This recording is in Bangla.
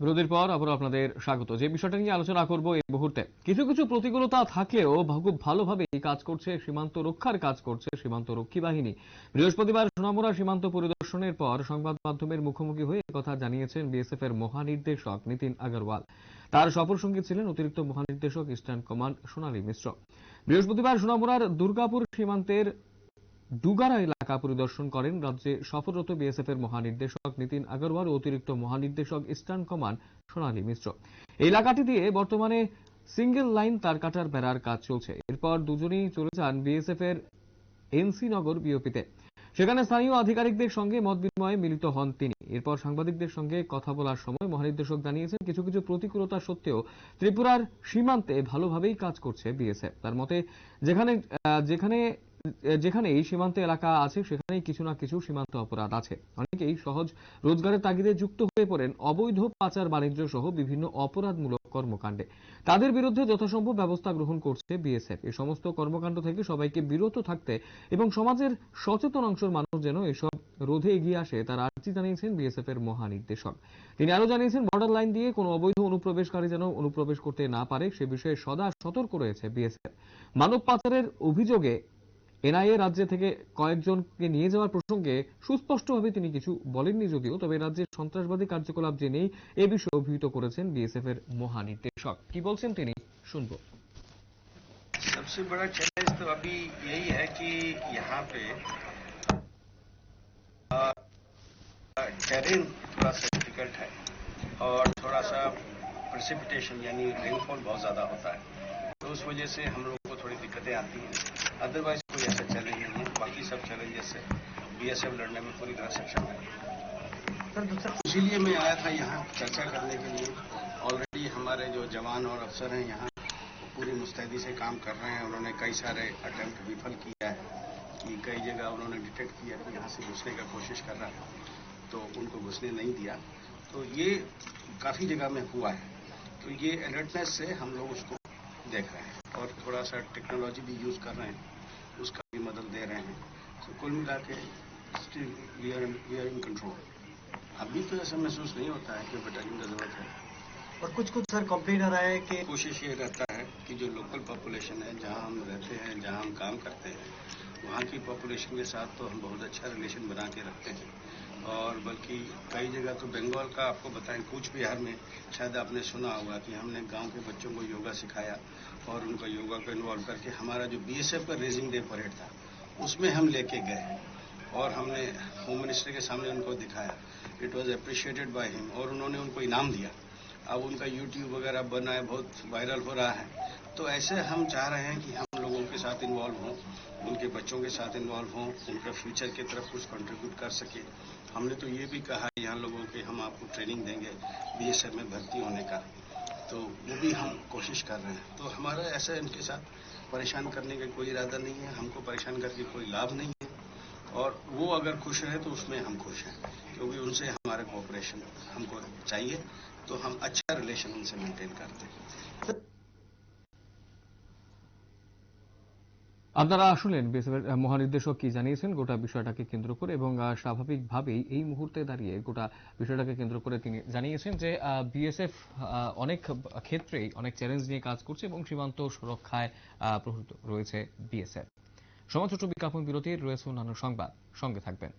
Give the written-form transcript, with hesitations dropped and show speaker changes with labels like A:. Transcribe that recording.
A: বিরতির পর আবার আপনাদের স্বাগত। যে বিষয়টা নিয়ে আলোচনা করব এই মুহূর্তে, কিছু কিছু প্রতিকূলতা থাকলেও খুব ভালোভাবেই কাজ করছে সীমান্ত রক্ষার কাজ করছে সীমান্ত রক্ষী বাহিনী। বৃহস্পতিবার সোনামুড়া সীমান্ত পরিদর্শনের পর সংবাদ মাধ্যমের মুখোমুখি হয়ে কথা জানিয়েছেন বিএসএফ এর মহানির্দেশক নীতিন আগরওয়াল। তার সফরসঙ্গী ছিলেন অতিরিক্ত মহানির্দেশক ইস্টার্ন কমান্ড সোনালী মিশ্র। বৃহস্পতিবার সোনামুড়ার দুর্গাপুর সীমান্তের ডুগারা এলাকা পরিদর্শন করেন রাজ্যে সফররত বিএসএফ এর মহানির্দেশক নীতিন আগরওয়াল ও অতিরিক্ত মহানির্দেশক ইস্টার্ন কমান্ড সোনালী মিশ্র। এই এলাকাটি দিয়ে বর্তমানে সিঙ্গেল লাইন তার কাটার বেড়ার কাজ চলছে। এরপর দুজনেই চলে যান বিএসএফ এর এনসি নগর বিওপিতে। সেখানে স্থানীয় আধিকারিকদের সঙ্গে মত বিনিময়ে মিলিত হন তিনি। এরপর সাংবাদিকদের সঙ্গে কথা বলার সময় মহানির্দেশক জানিয়েছেন, কিছু কিছু প্রতিকূলতা সত্ত্বেও ত্রিপুরার সীমান্তে ভালোভাবেই কাজ করছে বিএসএফ। তার মতে যেখানে যেখানে যেখানে এই সীমান্ত এলাকা আছে সেখানেই কিছু না কিছু সীমান্ত অপরাধ আছে। অনেকেই সহজ রোজগারের তাগিদে যুক্ত হয়ে পড়েন অবৈধ পাচার বাণিজ্য সহ বিভিন্ন অপরাধমূলক কর্মকাণ্ডে। তাদের বিরুদ্ধে যথাসম্ভব ব্যবস্থা গ্রহণ করছে বিএসএফ। এই সমস্ত কর্মকাণ্ড থেকে সবাইকে বিরত থাকতে এবং সমাজের সচেতন অংশের মানুষ যেন এসব রোধে এগিয়ে আসে তার আর্জি জানিয়েছেন বিএসএফ এর মহানির্দেশক। তিনি আরো জানিয়েছেন, বর্ডার লাইন দিয়ে কোনো অবৈধ অনুপ্রবেশকারী যেন অনুপ্রবেশ করতে না পারে সে বিষয়ে সদা সতর্ক রয়েছে বিএসএফ। মানব পাচারের অভিযোগে এনআইএ রাজ্য থেকে কয়েকজনকে নিয়ে যাওয়ার প্রসঙ্গে সুস্পষ্টভাবে তিনি কিছু বলেননি যদিও, তবে রাজ্যের সন্ত্রাসবাদী কার্যকলাপ যে নেই এ বিষয়ে অভিহিত করেছেন বিএসএফ এর মহানির্দেশক। কি বলছেন তিনি শুনব।
B: सबसे बड़ा चैलेंज तो अभी यही है कि यहाँ पे टेरेन थोड़ा सा डिफिकल्ट है और थोड़ा सा प्रेसिपिटेशन यानी रेनफॉल बहुत ज़्यादा होता है, तो उस वजह से हम लोगों को थोड़ी दिक्कतें आती हैं। अदरवाइज कोई ऐसा चैलेंज नहीं है, बाकी सब चैलेंजेस से बीएसएफ लड़ने में पूरी तरह सक्षम है। इसीलिए मैं आया था यहाँ चर्चा करने के लिए। ऑलरेडी हमारे जो जवान और अफसर हैं यहाँ पूरी मुस्तैदी से काम कर रहे हैं। उन्होंने कई सारे अटेम्प्ट विफल किया है कि कई जगह उन्होंने डिटेक्ट किया कि यहाँ से घुसने का कोशिश कर रहा है तो उनको घुसने नहीं दिया, तो ये काफ़ी जगह में हुआ है। तो ये अलर्टनेस से हम लोग उसको देख रहे हैं और थोड़ा सा टेक्नोलॉजी भी यूज़ कर रहे हैं, उसका भी मदद दे रहे हैं। तो कुल मिला के still we are in control. अभी तो ऐसा महसूस नहीं होता है कि बटालियन का जरूरत है।
C: और कुछ सर कंप्लेन आ रहा है कि
B: कोशिश ये रहता है कि जो लोकल पॉपुलेशन है, जहां हम रहते हैं, जहां हम काम करते हैं, वहां की पॉपुलेशन के साथ तो हम बहुत अच्छा रिलेशन बना के रखते हैं। और बल्कि कई जगह तो बंगाल का आपको बताएं, कूच बिहार में शायद आपने सुना होगा कि हमने गांव के बच्चों को योगा सिखाया और उनको योगा को इन्वॉल्व करके हमारा जो बीएसएफ का रेजिंग डे परेड था उसमें हम लेके गए और हमने होम मिनिस्टर के सामने उनको दिखाया। It was appreciated by him और उन्होंने उनको इनाम दिया। अब उनका यूट्यूब वगैरह बना है, बहुत वायरल हो रहा है। तो ऐसे हम चाह रहे हैं कि हम लोगों के साथ इन्वॉल्व हों, उनके बच्चों के साथ इन्वॉल्व हों, उनका फ्यूचर की तरफ कुछ कंट्रीब्यूट कर सके। हमने तो ये भी कहा यहाँ लोगों के हम आपको ट्रेनिंग देंगे बीएसएफ में भर्ती होने का, तो वो भी हम कोशिश कर रहे हैं। तो हमारा ऐसा इनके साथ परेशान करने का कोई इरादा नहीं है, हमको परेशान करके कोई लाभ नहीं है और वो अगर खुश रहे तो उसमें हम खुश हैं, क्योंकि उनसे हमारा कोऑपरेशन हमको चाहिए, तो हम अच्छा रिलेशन उनसे मेंटेन करते हैं।
A: আপনারা শুনলেন বিএসএফ এর মহানির্দেশক কি জানিয়েছেন গোটা বিষয়টাকে কেন্দ্র করে, এবং স্বাভাবিকভাবেই এই মুহূর্তে দাঁড়িয়ে গোটা বিষয়টাকে কেন্দ্র করে তিনি জানিয়েছেন যে বিএসএফ অনেক ক্ষেত্রেই অনেক চ্যালেঞ্জ নিয়ে কাজ করছে এবং সীমান্ত সুরক্ষায় প্রস্তুত রয়েছে বিএসএফ। সমাজ ছোট বিজ্ঞাপন বিরতির রয়েছে অন্যান্য সংবাদ, সঙ্গে থাকবেন।